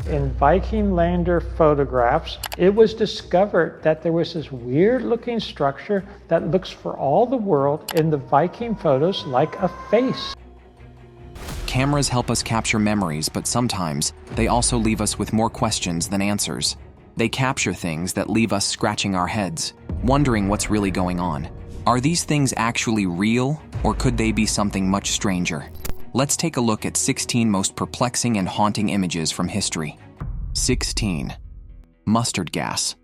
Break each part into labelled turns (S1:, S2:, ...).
S1: In Viking lander photographs, it was discovered that there was this weird-looking structure that looks for all the world in the Viking photos like a face.
S2: Cameras help us capture memories, but sometimes they also leave us with more questions than answers. They capture things that leave us scratching our heads, wondering what's really going on. Are these things actually real, or could they be something much stranger? Let's take a look at 16 most perplexing and haunting images from history. 16. Mustard gas.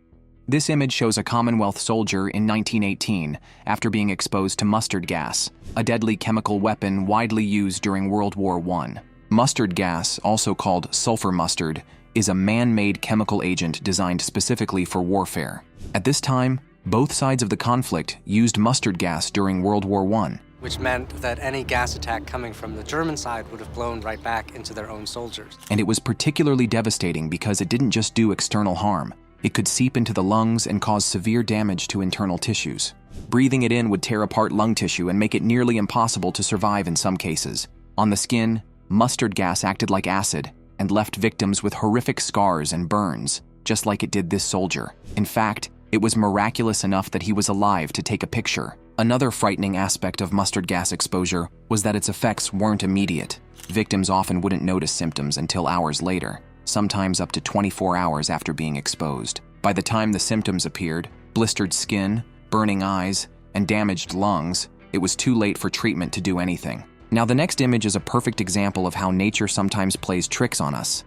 S2: This image shows a Commonwealth soldier in 1918 after being exposed to mustard gas, a deadly chemical weapon widely used during World War I. Mustard gas, also called sulfur mustard, is a man-made chemical agent designed specifically for warfare. At this time, both sides of the conflict used mustard gas during World War I.
S3: Which meant that any gas attack coming from the German side would have blown right back into their own soldiers.
S2: And it was particularly devastating because it didn't just do external harm. It could seep into the lungs and cause severe damage to internal tissues. Breathing it in would tear apart lung tissue and make it nearly impossible to survive in some cases. On the skin, mustard gas acted like acid and left victims with horrific scars and burns, just like it did this soldier. In fact, it was miraculous enough that he was alive to take a picture. Another frightening aspect of mustard gas exposure was that its effects weren't immediate. Victims often wouldn't notice symptoms until hours later, sometimes up to 24 hours after being exposed. By the time the symptoms appeared, blistered skin, burning eyes, and damaged lungs, it was too late for treatment to do anything. Now the next image is a perfect example of how nature sometimes plays tricks on us.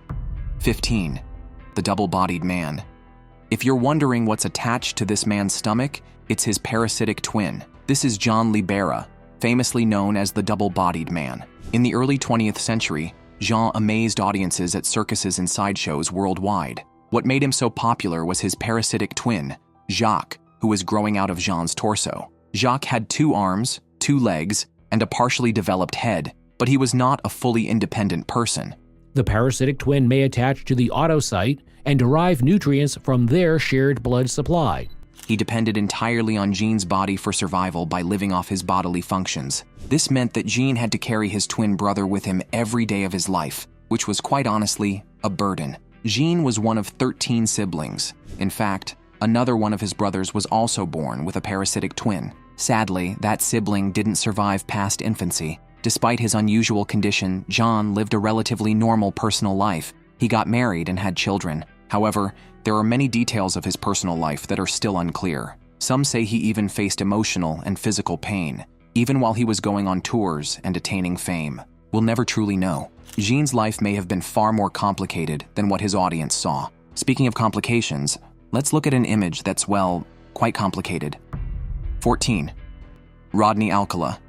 S2: 15. The double-bodied man. If you're wondering what's attached to this man's stomach, it's his parasitic twin. This is John Libera, famously known as the double-bodied man. In the early 20th century, Jean amazed audiences at circuses and sideshows worldwide. What made him so popular was his parasitic twin, Jacques, who was growing out of Jean's torso. Jacques had 2 arms, 2 legs, and a partially developed head, but he was not a fully independent person.
S4: The parasitic twin may attach to the autocyte and derive nutrients from their shared blood supply.
S2: He depended entirely on Jean's body for survival by living off his bodily functions. This meant that Jean had to carry his twin brother with him every day of his life, which was quite honestly a burden. Jean was one of 13 siblings. In fact, another one of his brothers was also born with a parasitic twin. Sadly, that sibling didn't survive past infancy. Despite his unusual condition, John lived a relatively normal personal life. He got married and had children. However, there are many details of his personal life that are still unclear. Some say he even faced emotional and physical pain, even while he was going on tours and attaining fame. We'll never truly know. Jean's life may have been far more complicated than what his audience saw. Speaking of complications, let's look at an image that's, well, quite complicated. 14. Rodney Alcala.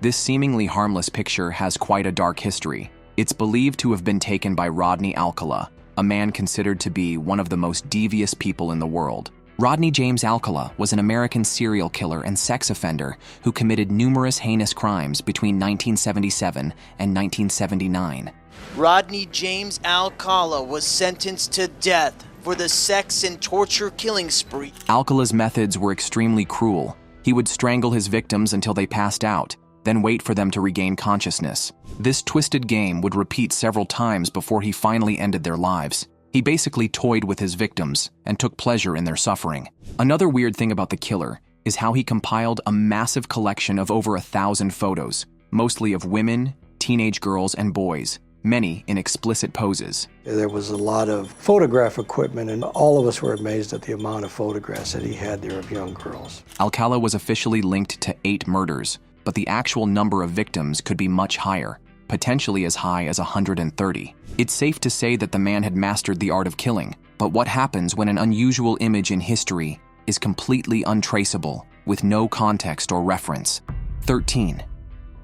S2: This seemingly harmless picture has quite a dark history. It's believed to have been taken by Rodney Alcala, a man considered to be one of the most devious people in the world. Rodney James Alcala was an American serial killer and sex offender who committed numerous heinous crimes between 1977 and 1979.
S5: Rodney James Alcala was sentenced to death for the sex and torture killing spree.
S2: Alcala's methods were extremely cruel. He would strangle his victims until they passed out, then wait for them to regain consciousness. This twisted game would repeat several times before he finally ended their lives. He basically toyed with his victims and took pleasure in their suffering. Another weird thing about the killer is how he compiled a massive collection of over 1,000 photos, mostly of women, teenage girls, and boys, many in explicit poses.
S6: There was a lot of photograph equipment, and all of us were amazed at the amount of photographs that he had there of young girls.
S2: Alcala was officially linked to 8 murders, but the actual number of victims could be much higher, potentially as high as 130. It's safe to say that the man had mastered the art of killing, but what happens when an unusual image in history is completely untraceable, with no context or reference? 13.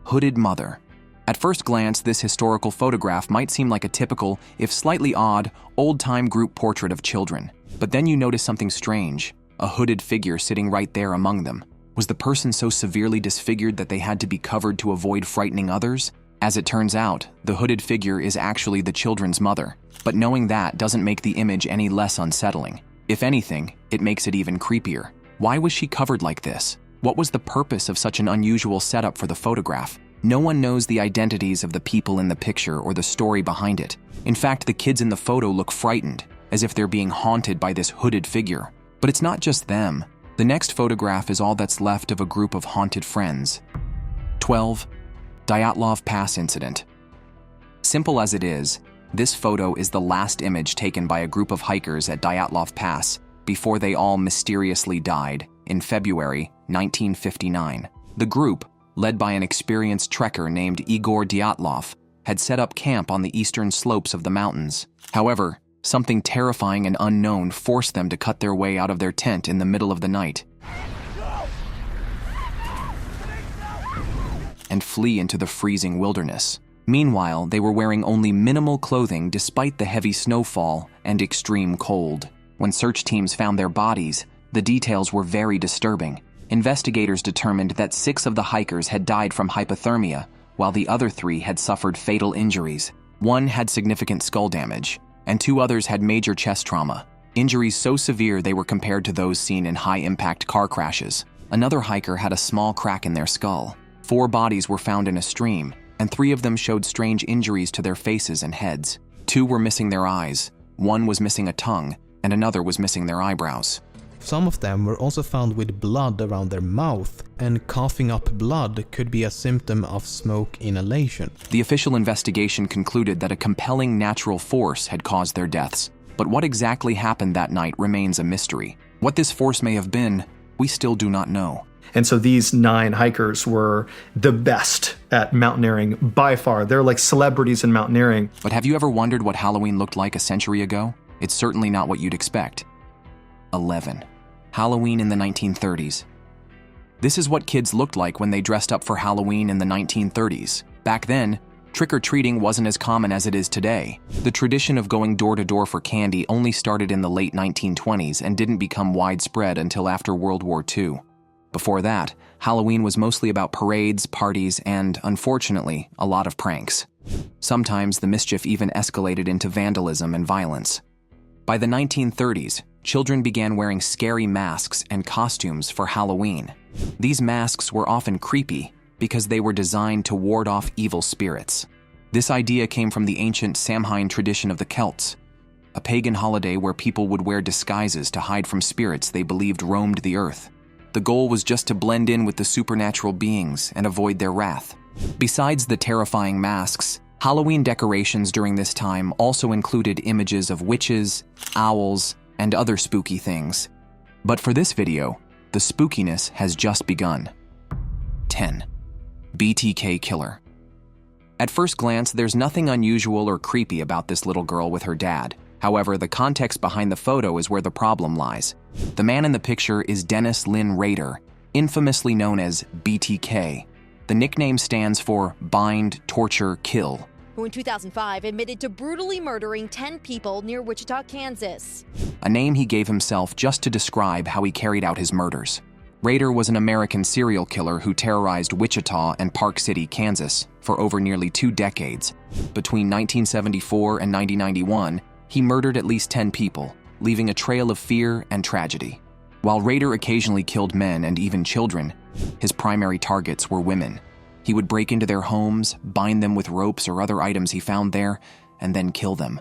S2: Hooded mother. At first glance, this historical photograph might seem like a typical, if slightly odd, old-time group portrait of children. But then you notice something strange, a hooded figure sitting right there among them. Was the person so severely disfigured that they had to be covered to avoid frightening others? As it turns out, the hooded figure is actually the children's mother. But knowing that doesn't make the image any less unsettling. If anything, it makes it even creepier. Why was she covered like this? What was the purpose of such an unusual setup for the photograph? No one knows the identities of the people in the picture or the story behind it. In fact, the kids in the photo look frightened, as if they're being haunted by this hooded figure. But it's not just them. The next photograph is all that's left of a group of haunted friends. 12. Dyatlov Pass Incident. Simple as it is, this photo is the last image taken by a group of hikers at Dyatlov Pass before they all mysteriously died in February 1959. The group, led by an experienced trekker named Igor Dyatlov, had set up camp on the eastern slopes of the mountains. However, something terrifying and unknown forced them to cut their way out of their tent in the middle of the night and flee into the freezing wilderness. Meanwhile, they were wearing only minimal clothing despite the heavy snowfall and extreme cold. When search teams found their bodies, the details were very disturbing. Investigators determined that 6 of the hikers had died from hypothermia, while the other 3 had suffered fatal injuries. 1 had significant skull damage, and 2 others had major chest trauma, injuries so severe they were compared to those seen in high-impact car crashes. Another hiker had a small crack in their skull. 4 bodies were found in a stream, and 3 of them showed strange injuries to their faces and heads. 2 were missing their eyes, 1 was missing a tongue, and another was missing their eyebrows.
S7: Some of them were also found with blood around their mouth, and coughing up blood could be a symptom of smoke inhalation.
S2: The official investigation concluded that a compelling natural force had caused their deaths, but what exactly happened that night remains a mystery. What this force may have been, we still do not know.
S8: And so these 9 hikers were the best at mountaineering by far. They're like celebrities in mountaineering.
S2: But have you ever wondered what Halloween looked like a century ago? It's certainly not what you'd expect. 11. Halloween in the 1930s. This is what kids looked like when they dressed up for Halloween in the 1930s. Back then, trick-or-treating wasn't as common as it is today. The tradition of going door-to-door for candy only started in the late 1920s and didn't become widespread until after World War II. Before that, Halloween was mostly about parades, parties, and, unfortunately, a lot of pranks. Sometimes the mischief even escalated into vandalism and violence. By the 1930s, children began wearing scary masks and costumes for Halloween. These masks were often creepy because they were designed to ward off evil spirits. This idea came from the ancient Samhain tradition of the Celts, a pagan holiday where people would wear disguises to hide from spirits they believed roamed the earth. The goal was just to blend in with the supernatural beings and avoid their wrath. Besides the terrifying masks, Halloween decorations during this time also included images of witches, owls, and other spooky things. But for this video, the spookiness has just begun. 10. BTK Killer. At first glance, there's nothing unusual or creepy about this little girl with her dad. However, the context behind the photo is where the problem lies. The man in the picture is Dennis Lynn Rader, infamously known as BTK. The nickname stands for Bind, Torture, Kill.
S9: Who in 2005 admitted to brutally murdering 10 people near Wichita, Kansas.
S2: A name he gave himself just to describe how he carried out his murders. Rader was an American serial killer who terrorized Wichita and Park City, Kansas, for over nearly 2 decades. Between 1974 and 1991, he murdered at least 10 people, leaving a trail of fear and tragedy. While Rader occasionally killed men and even children, his primary targets were women. He would break into their homes, bind them with ropes or other items he found there, and then kill them.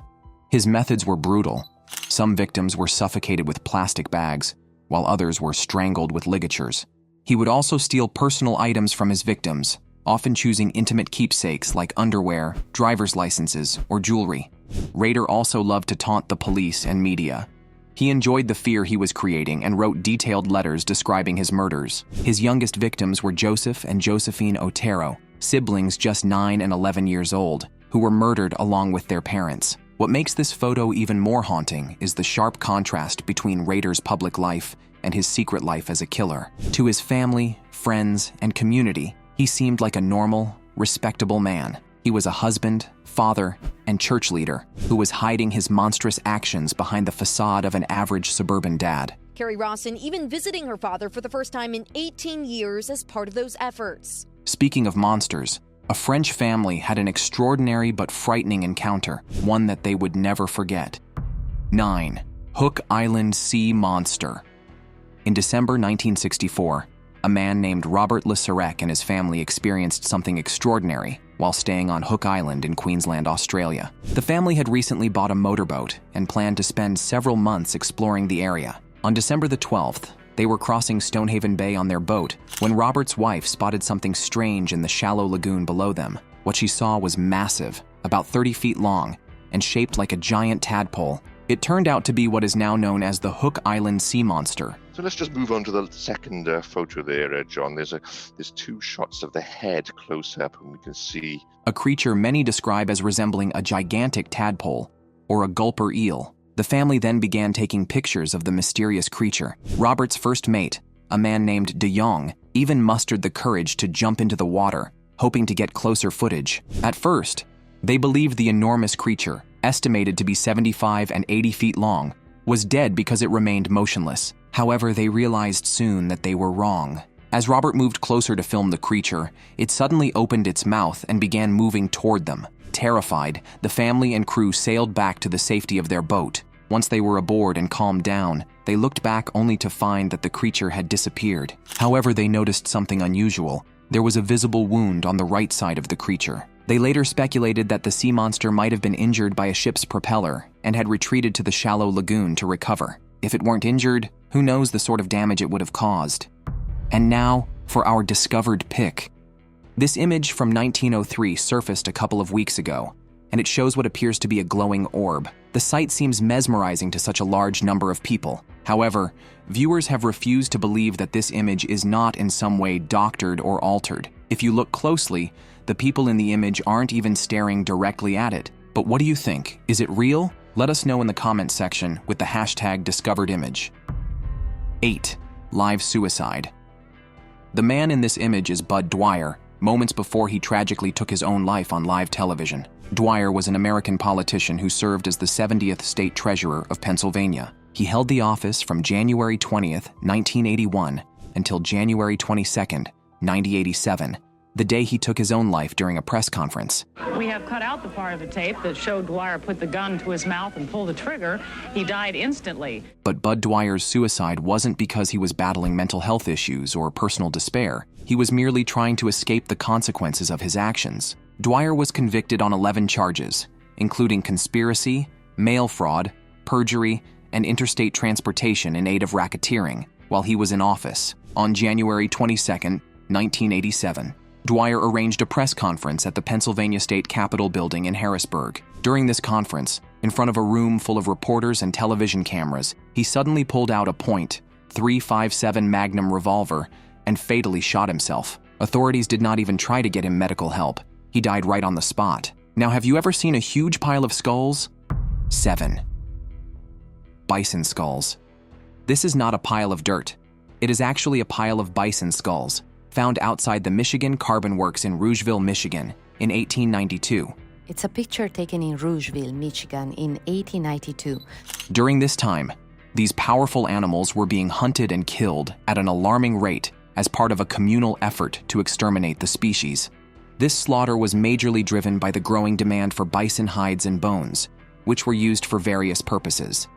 S2: His methods were brutal. Some victims were suffocated with plastic bags, while others were strangled with ligatures. He would also steal personal items from his victims, often choosing intimate keepsakes like underwear, driver's licenses, or jewelry. Rader also loved to taunt the police and media. He enjoyed the fear he was creating and wrote detailed letters describing his murders. His youngest victims were Joseph and Josephine Otero, siblings just 9 and 11 years old, who were murdered along with their parents. What makes this photo even more haunting is the sharp contrast between Rader's public life and his secret life as a killer. To his family, friends, and community, he seemed like a normal, respectable man. He was a husband, father, and church leader who was hiding his monstrous actions behind the facade of an average suburban dad.
S9: Carrie Rawson even visiting her father for the first time in 18 years as part of those efforts.
S2: Speaking of monsters, a French family had an extraordinary but frightening encounter, one that they would never forget. 9. Hook Island Sea Monster. In December 1964, a man named Robert Lesurec and his family experienced something extraordinary while staying on Hook Island in Queensland, Australia. The family had recently bought a motorboat and planned to spend several months exploring the area. On December the 12th, they were crossing Stonehaven Bay on their boat when Robert's wife spotted something strange in the shallow lagoon below them. What she saw was massive, about 30 feet long, and shaped like a giant tadpole. It turned out to be what is now known as the Hook Island sea monster.
S10: So let's just move on to the second photo there, John. There's two shots of the head close up, and we can see
S2: a creature many describe as resembling a gigantic tadpole or a gulper eel. The family then began taking pictures of the mysterious creature. Robert's first mate, a man named De Jong, even mustered the courage to jump into the water, hoping to get closer footage. At first, they believed the enormous creature, estimated to be 75 and 80 feet long, was dead because it remained motionless. However, they realized soon that they were wrong. As Robert moved closer to film the creature, it suddenly opened its mouth and began moving toward them. Terrified, the family and crew sailed back to the safety of their boat. Once they were aboard and calmed down, they looked back only to find that the creature had disappeared. However, they noticed something unusual. There was a visible wound on the right side of the creature. They later speculated that the sea monster might have been injured by a ship's propeller and had retreated to the shallow lagoon to recover. If it weren't injured, who knows the sort of damage it would have caused. And now, for our discovered pick. This image from 1903 surfaced a couple of weeks ago, and it shows what appears to be a glowing orb. The sight seems mesmerizing to such a large number of people. However, viewers have refused to believe that this image is not in some way doctored or altered. If you look closely, the people in the image aren't even staring directly at it. But what do you think? Is it real? Let us know in the comments section with the hashtag #discoveredimage. 8. Live suicide. The man in this image is Bud Dwyer, moments before he tragically took his own life on live television. Dwyer was an American politician who served as the 70th state treasurer of Pennsylvania. He held the office from January 20th, 1981 until January 22nd, 1987, the day he took his own life during a press conference.
S11: We have cut out the part of the tape that showed Dwyer put the gun to his mouth and pull the trigger. He died instantly.
S2: But Bud Dwyer's suicide wasn't because he was battling mental health issues or personal despair. He was merely trying to escape the consequences of his actions. Dwyer was convicted on 11 charges, including conspiracy, mail fraud, perjury, and interstate transportation in aid of racketeering while he was in office. On January 22, 1987, Dwyer arranged a press conference at the Pennsylvania State Capitol building in Harrisburg. During this conference, in front of a room full of reporters and television cameras, he suddenly pulled out a .357 Magnum revolver and fatally shot himself. Authorities did not even try to get him medical help. He died right on the spot. Now, have you ever seen a huge pile of skulls? 7. Bison skulls. This is not a pile of dirt. It is actually a pile of bison skulls, found outside the Michigan Carbon Works in Rougeville, Michigan, in 1892.
S12: It's a picture taken in Rougeville, Michigan, in 1892.
S2: During this time, these powerful animals were being hunted and killed at an alarming rate as part of a communal effort to exterminate the species. This slaughter was majorly driven by the growing demand for bison hides and bones, which were used for various purposes.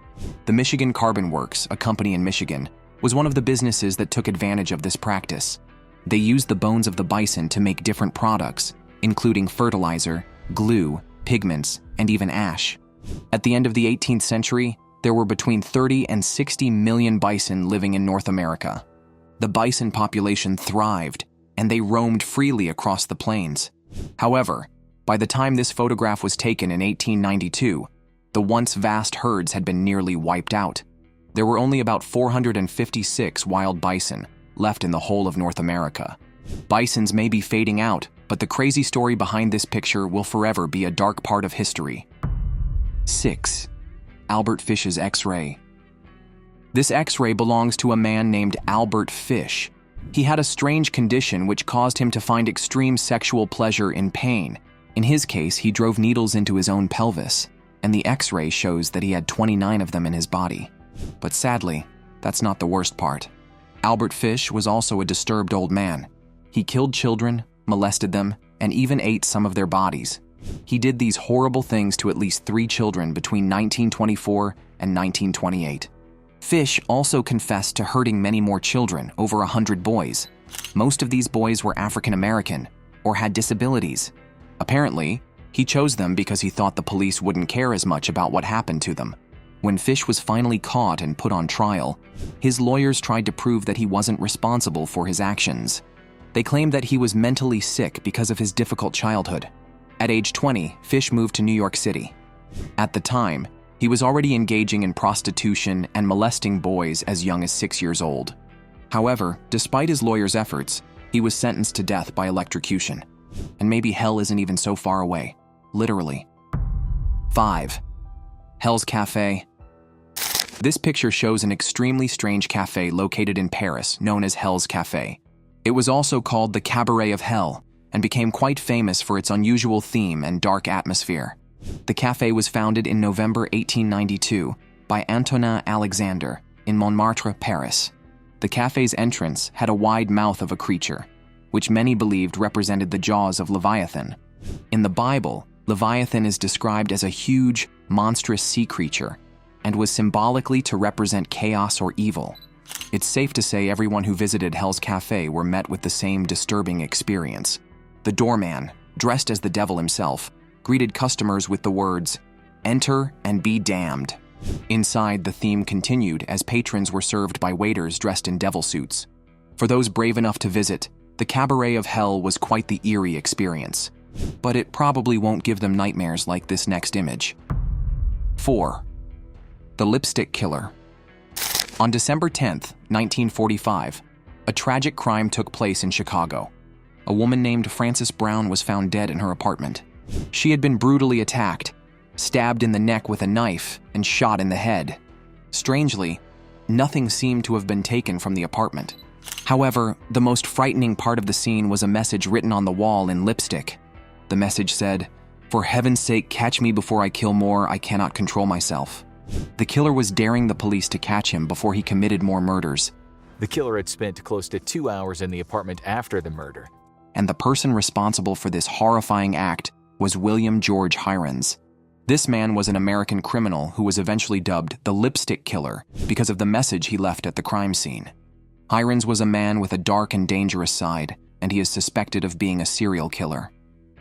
S2: The Michigan Carbon Works, a company in Michigan, was one of the businesses that took advantage of this practice. They used the bones of the bison to make different products, including fertilizer, glue, pigments, and even ash. At the end of the 18th century, there were between 30 and 60 million bison living in North America. The bison population thrived, and they roamed freely across the plains. However, by the time this photograph was taken in 1892, the once vast herds had been nearly wiped out. There were only about 456 wild bison left in the whole of North America. Bisons may be fading out, but the crazy story behind this picture will forever be a dark part of history. 6. Albert Fish's X-ray. This X-ray belongs to a man named Albert Fish. He had a strange condition which caused him to find extreme sexual pleasure in pain. In his case, he drove needles into his own pelvis, and the X-ray shows that he had 29 of them in his body. But sadly, that's not the worst part. Albert Fish was also a disturbed old man. He killed children, molested them, and even ate some of their bodies. He did these horrible things to at least 3 children between 1924 and 1928. Fish also confessed to hurting many more children, over 100 boys. Most of these boys were African American or had disabilities. Apparently, he chose them because he thought the police wouldn't care as much about what happened to them. When Fish was finally caught and put on trial, his lawyers tried to prove that he wasn't responsible for his actions. They claimed that he was mentally sick because of his difficult childhood. At age 20, Fish moved to New York City. At the time, he was already engaging in prostitution and molesting boys as young as 6 years old. However, despite his lawyers' efforts, he was sentenced to death by electrocution. And maybe hell isn't even so far away, literally. 5. Hell's Cafe. This picture shows an extremely strange cafe located in Paris known as Hell's Cafe. It was also called the Cabaret of Hell and became quite famous for its unusual theme and dark atmosphere. The cafe was founded in November 1892 by Antonin Alexander in Montmartre, Paris. The cafe's entrance had a wide mouth of a creature, which many believed represented the jaws of Leviathan. In the Bible, Leviathan is described as a huge, monstrous sea creature and was symbolically to represent chaos or evil. It's safe to say everyone who visited Hell's Cafe were met with the same disturbing experience. The doorman, dressed as the devil himself, greeted customers with the words, "Enter and be damned." Inside, the theme continued as patrons were served by waiters dressed in devil suits. For those brave enough to visit, the Cabaret of Hell was quite the eerie experience. But it probably won't give them nightmares like this next image. 4. The Lipstick Killer. On December 10th, 1945, a tragic crime took place in Chicago. A woman named Frances Brown was found dead in her apartment. She had been brutally attacked, stabbed in the neck with a knife, and shot in the head. Strangely, nothing seemed to have been taken from the apartment. However, the most frightening part of the scene was a message written on the wall in lipstick. The message said, "For heaven's sake, catch me before I kill more. I cannot control myself." The killer was daring the police to catch him before he committed more murders.
S13: The killer had spent close to 2 hours in the apartment after the murder.
S2: And the person responsible for this horrifying act was William George Hirons. This man was an American criminal who was eventually dubbed the Lipstick Killer because of the message he left at the crime scene. Hirons was a man with a dark and dangerous side, and he is suspected of being a serial killer.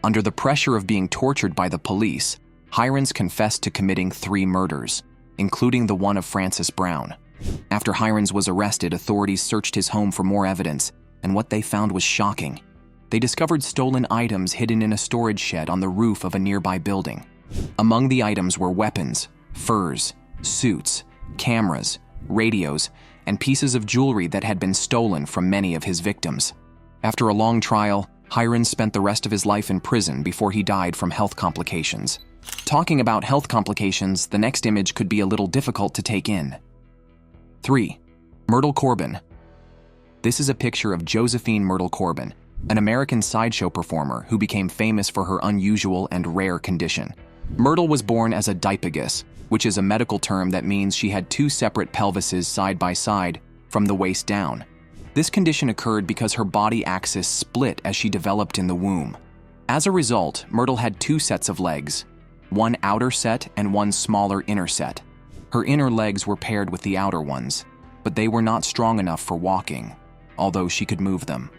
S2: Under the pressure of being tortured by the police, Hirons confessed to committing 3 murders, including the one of Frances Brown. After Hirons was arrested, authorities searched his home for more evidence, and what they found was shocking. They discovered stolen items hidden in a storage shed on the roof of a nearby building. Among the items were weapons, furs, suits, cameras, radios, and pieces of jewelry that had been stolen from many of his victims. After a long trial, Hirons spent the rest of his life in prison before he died from health complications. Talking about health complications, the next image could be a little difficult to take in. 3. Myrtle Corbin. This is a picture of Josephine Myrtle Corbin, an American sideshow performer who became famous for her unusual and rare condition. Myrtle was born as a dipagus, which is a medical term that means she had 2 separate pelvises side by side from the waist down. This condition occurred because her body axis split as she developed in the womb. As a result, Myrtle had 2 sets of legs, one outer set and one smaller inner set. Her inner legs were paired with the outer ones, but they were not strong enough for walking, although she could move them.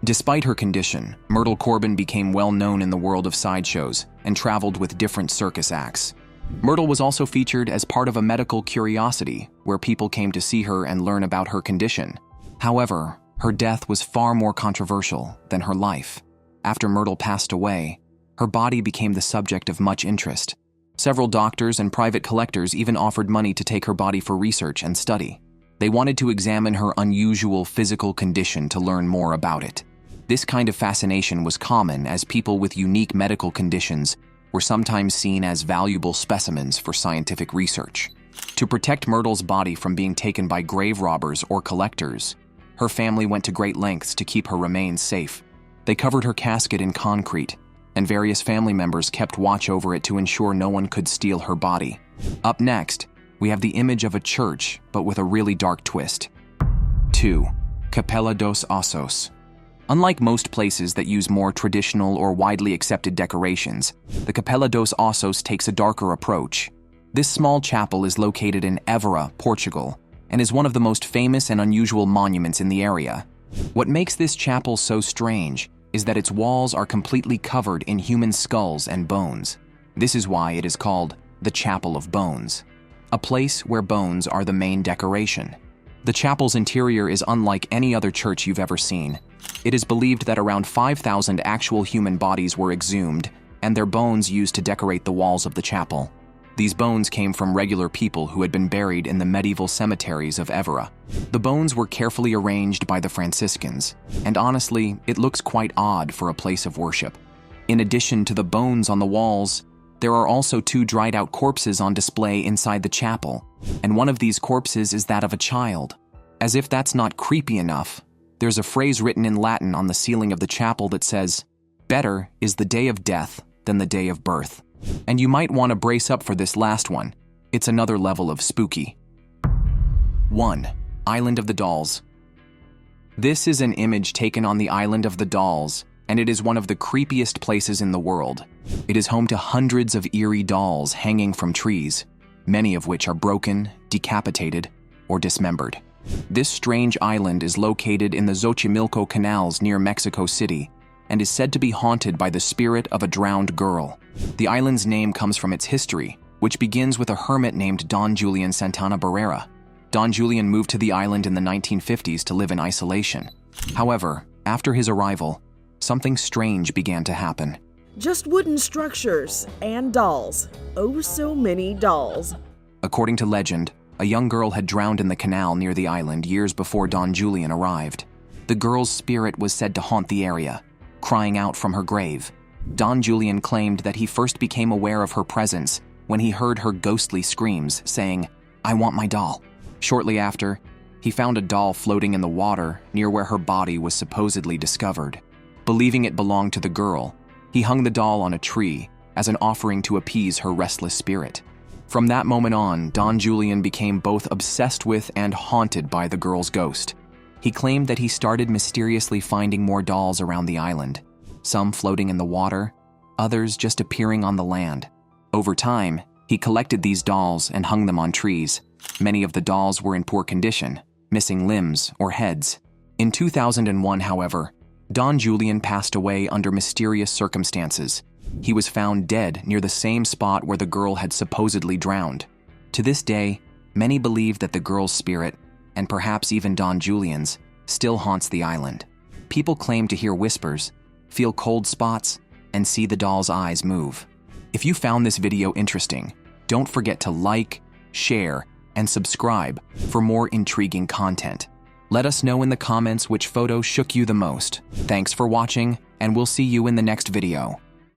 S2: Despite her condition, Myrtle Corbin became well known in the world of sideshows and traveled with different circus acts. Myrtle was also featured as part of a medical curiosity where people came to see her and learn about her condition. However, her death was far more controversial than her life. After Myrtle passed away, her body became the subject of much interest. Several doctors and private collectors even offered money to take her body for research and study. They wanted to examine her unusual physical condition to learn more about it. This kind of fascination was common as people with unique medical conditions were sometimes seen as valuable specimens for scientific research. To protect Myrtle's body from being taken by grave robbers or collectors, her family went to great lengths to keep her remains safe. They covered her casket in concrete, and various family members kept watch over it to ensure no one could steal her body. Up next, we have the image of a church, but with a really dark twist. 2. Capella dos Ossos. Unlike most places that use more traditional or widely accepted decorations, the Capella dos Ossos takes a darker approach. This small chapel is located in Évora, Portugal, and is one of the most famous and unusual monuments in the area. What makes this chapel so strange is that its walls are completely covered in human skulls and bones. This is why it is called the Chapel of Bones, a place where bones are the main decoration. The chapel's interior is unlike any other church you've ever seen. It is believed that around 5,000 actual human bodies were exhumed and their bones used to decorate the walls of the chapel. These bones came from regular people who had been buried in the medieval cemeteries of Evora. The bones were carefully arranged by the Franciscans, and honestly, it looks quite odd for a place of worship. In addition to the bones on the walls, there are also 2 dried-out corpses on display inside the chapel, and one of these corpses is that of a child. As if that's not creepy enough, there's a phrase written in Latin on the ceiling of the chapel that says, "Better is the day of death than the day of birth." And you might want to brace up for this last one. It's another level of spooky. 1. Island of the Dolls. This is an image taken on the Island of the Dolls, and it is one of the creepiest places in the world. It is home to hundreds of eerie dolls hanging from trees, many of which are broken, decapitated, or dismembered. This strange island is located in the Xochimilco canals near Mexico City and is said to be haunted by the spirit of a drowned girl. The island's name comes from its history, which begins with a hermit named Don Julian Santana Barrera. Don Julian moved to the island in the 1950s to live in isolation. However, after his arrival, something strange began to happen.
S14: Just wooden structures and dolls. Oh, so many dolls.
S2: According to legend, a young girl had drowned in the canal near the island years before Don Julian arrived. The girl's spirit was said to haunt the area, crying out from her grave. Don Julian claimed that he first became aware of her presence when he heard her ghostly screams, saying, "I want my doll." Shortly after, he found a doll floating in the water near where her body was supposedly discovered. Believing it belonged to the girl, he hung the doll on a tree as an offering to appease her restless spirit. From that moment on, Don Julian became both obsessed with and haunted by the girl's ghost. He claimed that he started mysteriously finding more dolls around the island, some floating in the water, others just appearing on the land. Over time, he collected these dolls and hung them on trees. Many of the dolls were in poor condition, missing limbs or heads. In 2001, however, Don Julian passed away under mysterious circumstances. He was found dead near the same spot where the girl had supposedly drowned. To this day, many believe that the girl's spirit, and perhaps even Don Julian's, still haunts the island. People claim to hear whispers, feel cold spots, and see the doll's eyes move. If you found this video interesting, don't forget to like, share, and subscribe for more intriguing content. Let us know in the comments which photo shook you the most. Thanks for watching, and we'll see you in the next video.